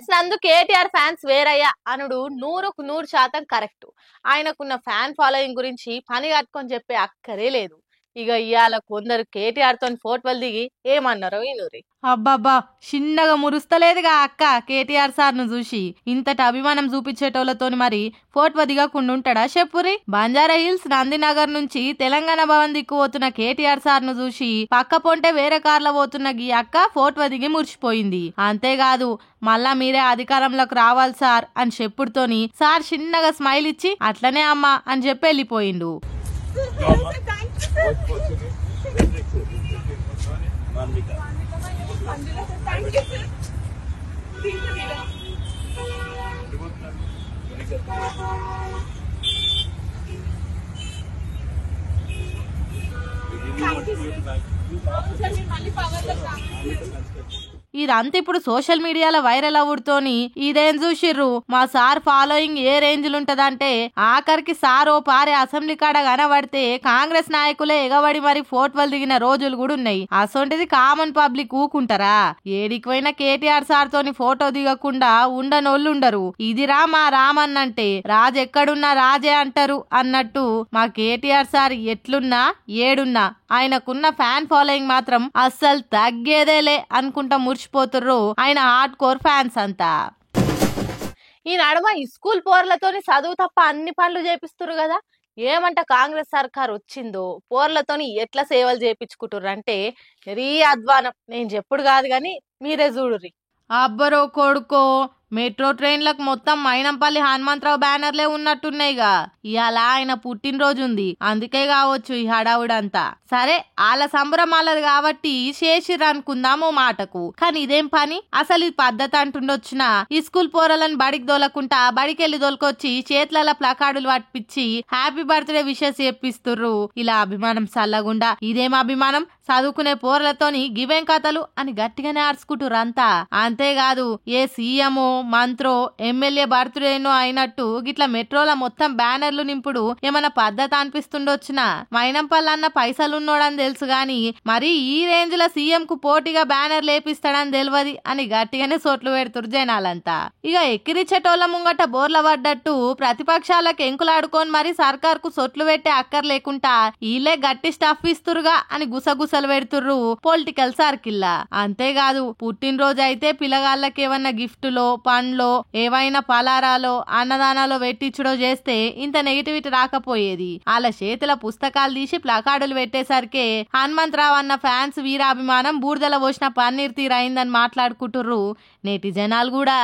Fans నందు KTR fans వేరయ్యా అనుడు 100% correct. ఆయనకున్న fan following గురించి పని కట్టుకొని చెప్పే అక్కరే లేదు. ఇక ఇవాళ కొందరు కేటీఆర్ తోని ఫోటోలు దిగి ఏమన్నారో వినురి. అబ్బాబ్బా చిన్నగా మురుస్తలేదుగా అక్క కేటీఆర్ సార్ ను చూసి. ఇంతటి అభిమానం చూపించేటోళ్లతోని మరి ఫోటో దిగకుండా ఉంటాడా చెప్పురి. బంజారా హిల్స్ నందినగర్ నుంచి తెలంగాణ భవన్ దిక్కు పోతున్న కేటీఆర్ సార్ ను చూసి పక్క పొంటే వేరే కార్లో పోతున్న గీ అక్క ఫోటో దిగి మురిసిపోయింది. అంతేకాదు మళ్ళా మీరే అధికారంలోకి రావాలి సార్ అని చెప్పుడుతోని సార్ చిన్నగా స్మైల్ ఇచ్చి అట్లనే అమ్మా అని చెప్పి వెళ్ళిపోయిండు. ఇదంతా ఇప్పుడు సోషల్ మీడియాలో వైరల్ అవుడుతోని ఇదేం చూసిర్రు మా సార్ ఫాలోయింగ్ ఏ రేంజ్ ఉంటదంటే ఆఖరికి సార్ ఓ పారే అసెంబ్లీ కాడ కనబడితే కాంగ్రెస్ నాయకులే ఎగబడి మరి ఫోటోలు దిగిన రోజులు కూడా ఉన్నాయి. అసొంటిది కామన్ పబ్లిక్ ఊకుంటారా? ఏడికిపోయిన కేటీఆర్ సార్ తోని ఫోటో దిగకుండా ఉండనోళ్ళుండరు. ఇదిరా మా రామన్నంటే రాజెక్కడున్నా రాజే అంటారు అన్నట్టు మా కేటీఆర్ సార్ ఎట్లున్నా ఏడున్నా ఆయనకున్న ఫ్యాన్ ఫాలోయింగ్ మాత్రం అస్సలు తగ్గేదేలే అనుకుంటా మురిచిపోతుర్రు ఆయన హార్డ్ కోర్ ఫ్యాన్స్ అంతా. ఈ నడుమ స్కూల్ పోర్లతోని చదువు తప్ప అన్ని పనులు చేపిస్తురు కదా. ఏమంట కాంగ్రెస్ సర్కార్ వచ్చిందో పోర్లతోని ఎట్లా సేవలు చేపించుకుంటుర్రు అంటే రీ అధ్వానం. నేను చెప్పుడు కాదు గాని మీరే చూడుర్రి. అబ్బరో కొడుకో మెట్రో ట్రైన్లకు మొత్తం మైనంపల్లి హనుమంతరావు బ్యానర్లే ఉన్నట్టున్నాయిగా. ఇవాళ ఆయన పుట్టినరోజు ఉంది అందుకే కావచ్చు ఈ హడావుడంతా. సరే వాళ్ళ సంబరమాలది కాబట్టి చేసిర్రు అనుకుందాము మాటకు. కానీ ఇదేం పని అసలు ఈ పద్ధతి అంటుండొచ్చిన ఈ స్కూల్ పోరలను బడికి దోలకుంటా బడికెళ్ళి దోలుకొచ్చి చేతుల ప్లకార్డులు పట్టించి హ్యాపీ బర్త్డే విషెస్ చెప్పిస్తుర్రు. ఇలా అభిమానం సల్లగుండా ఇదేం అభిమానం చదువుకునే పోరలతోని గివేం కథలు అని గట్టిగానే ఆర్చుకుంటుర్రంతా. అంతేకాదు ఏ సీఎంఓ మంత్రో ఎమ్మెల్యే బర్త్డేనో అయినట్టు గిట్ల మెట్రోల మొత్తం బ్యానర్లు నింపుడు ఏమన్నా పద్ధతి అనిపిస్తుండొచ్చునా. మైనంపల్లి అన్న పైసలున్నోడని తెలుసు గాని మరి ఈ రేంజ్ లో సీఎం కు పోటీగా బ్యానర్ లేపిస్తాడని తెలియదు అని గట్టిగానే సోట్లు పెడుతురు జనాలంతా. ఇక ఎక్కిరిచ్చేటోళ్ల ముంగట బోర్ల పడ్డట్టు ప్రతిపక్షాలకు ఎంకులాడుకొని మరి సర్కార్ కు సొట్లు పెట్టే అక్కర్లేకుండా వీళ్ళే గట్టి స్టఫ్ ఇస్తురుగా అని గుసగుసలు పెడుతుర్రు పొలిటికల్ సర్కిల్లా. అంతేకాదు పుట్టినరోజు అయితే పిల్లగాళ్ళకి ఏమన్నా గిఫ్టులో పండ్లో ఏవైనా పలారాలో అన్నదానాలో పెట్టించుడో చేస్తే ఇంత నెగిటివిటీ రాకపోయేది. వాళ్ళ చేతుల పుస్తకాలు తీసి ప్లకార్డులు పెట్టేసరికే హనుమంతరావు అన్న ఫ్యాన్స్ వీరాభిమానం బూడిదల పోసిన పన్నీర్ తీరైందని మాట్లాడుకుంటుర్రు నేటి జనాలు కూడా.